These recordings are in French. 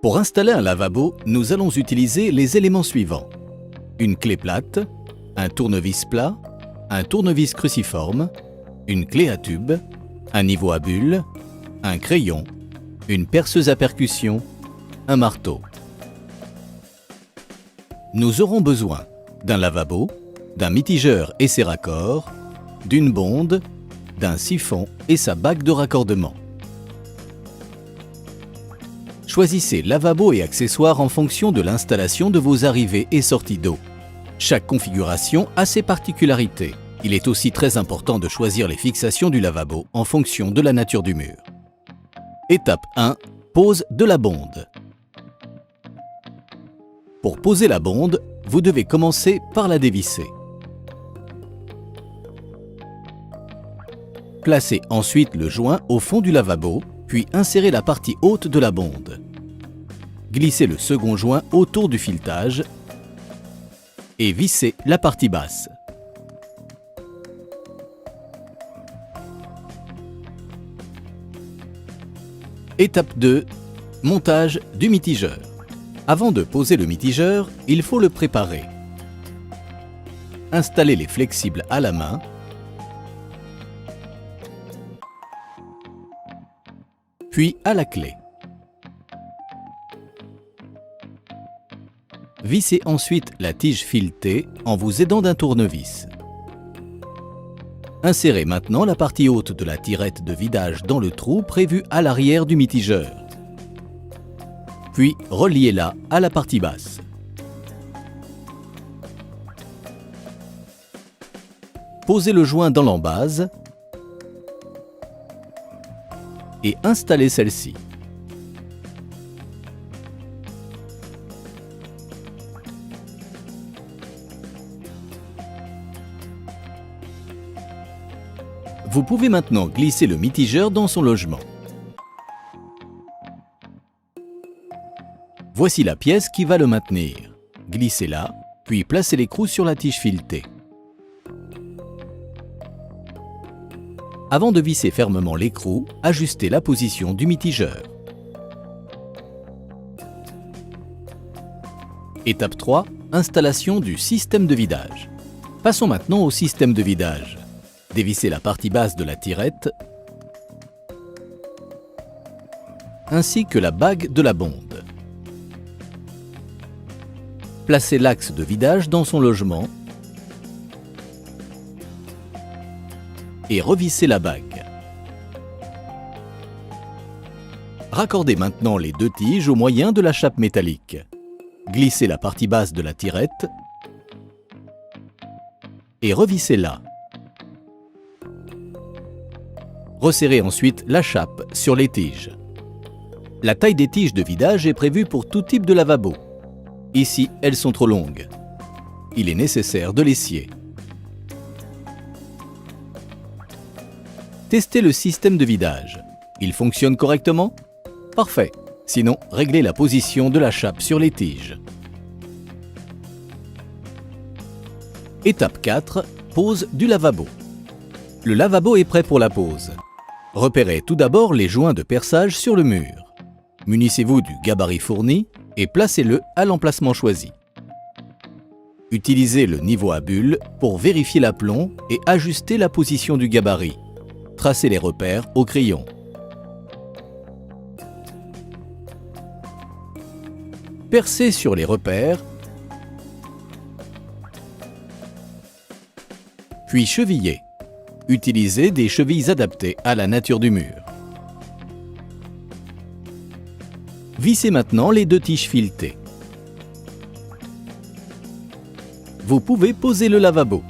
Pour installer un lavabo, nous allons utiliser les éléments suivants. Une clé plate, un tournevis plat, un tournevis cruciforme, une clé à tube, un niveau à bulles, un crayon, une perceuse à percussion, un marteau. Nous aurons besoin d'un lavabo, d'un mitigeur et ses raccords, d'une bonde, d'un siphon et sa bague de raccordement. Choisissez lavabo et accessoires en fonction de l'installation de vos arrivées et sorties d'eau. Chaque configuration a ses particularités. Il est aussi très important de choisir les fixations du lavabo en fonction de la nature du mur. Étape 1. Pose de la bonde. Pour poser la bonde, vous devez commencer par la dévisser. Placez ensuite le joint au fond du lavabo, puis insérez la partie haute de la bonde. Glissez le second joint autour du filetage et vissez la partie basse. Étape 2. Montage du mitigeur. Avant de poser le mitigeur, il faut le préparer. Installez les flexibles à la main. Puis à la clé. Vissez ensuite la tige filetée en vous aidant d'un tournevis. Insérez maintenant la partie haute de la tirette de vidage dans le trou prévu à l'arrière du mitigeur. Puis reliez-la à la partie basse. Posez le joint dans l'embase et installez celle-ci. Vous pouvez maintenant glisser le mitigeur dans son logement. Voici la pièce qui va le maintenir. Glissez-la, puis placez l'écrou sur la tige filetée. Avant de visser fermement l'écrou, ajustez la position du mitigeur. Étape 3. Installation du système de vidage. Passons maintenant au système de vidage. Dévissez la partie basse de la tirette ainsi que la bague de la bonde. Placez l'axe de vidage dans son logement et revissez la bague. Raccordez maintenant les deux tiges au moyen de la chape métallique. Glissez la partie basse de la tirette et revissez-la. Resserrez ensuite la chape sur les tiges. La taille des tiges de vidage est prévue pour tout type de lavabo. Ici, elles sont trop longues. Il est nécessaire de les scier. Testez le système de vidage. Il fonctionne correctement? Parfait. Sinon, réglez la position de la chape sur les tiges. Étape 4. Pose du lavabo. Le lavabo est prêt pour la pose. Repérez tout d'abord les joints de perçage sur le mur. Munissez-vous du gabarit fourni et placez-le à l'emplacement choisi. Utilisez le niveau à bulles pour vérifier l'aplomb et ajuster la position du gabarit. Tracez les repères au crayon. Percez sur les repères, puis chevillez. Utilisez des chevilles adaptées à la nature du mur. Vissez maintenant les deux tiges filetées. Vous pouvez poser le lavabo.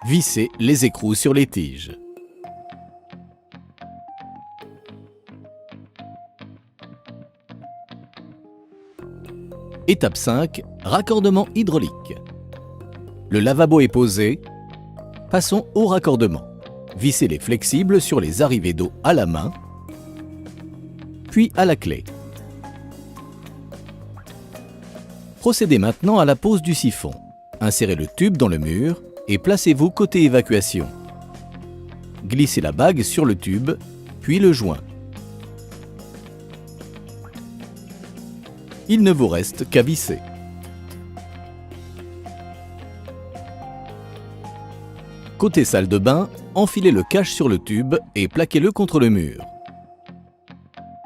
Vissez les écrous sur les tiges. Étape 5. Raccordement hydraulique. Le lavabo est posé. Passons au raccordement. Vissez les flexibles sur les arrivées d'eau à la main, puis à la clé. Procédez maintenant à la pose du siphon. Insérez le tube dans le mur et placez-vous côté évacuation. Glissez la bague sur le tube, puis le joint. Il ne vous reste qu'à visser. Côté salle de bain, enfilez le cache sur le tube et plaquez-le contre le mur.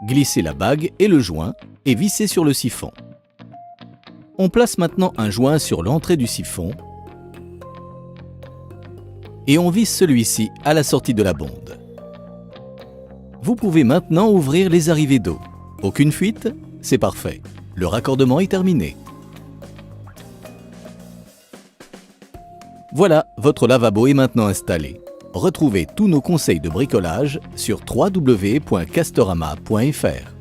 Glissez la bague et le joint et vissez sur le siphon. On place maintenant un joint sur l'entrée du siphon et on visse celui-ci à la sortie de la bonde. Vous pouvez maintenant ouvrir les arrivées d'eau. Aucune fuite? C'est parfait. Le raccordement est terminé. Voilà, votre lavabo est maintenant installé. Retrouvez tous nos conseils de bricolage sur www.castorama.fr.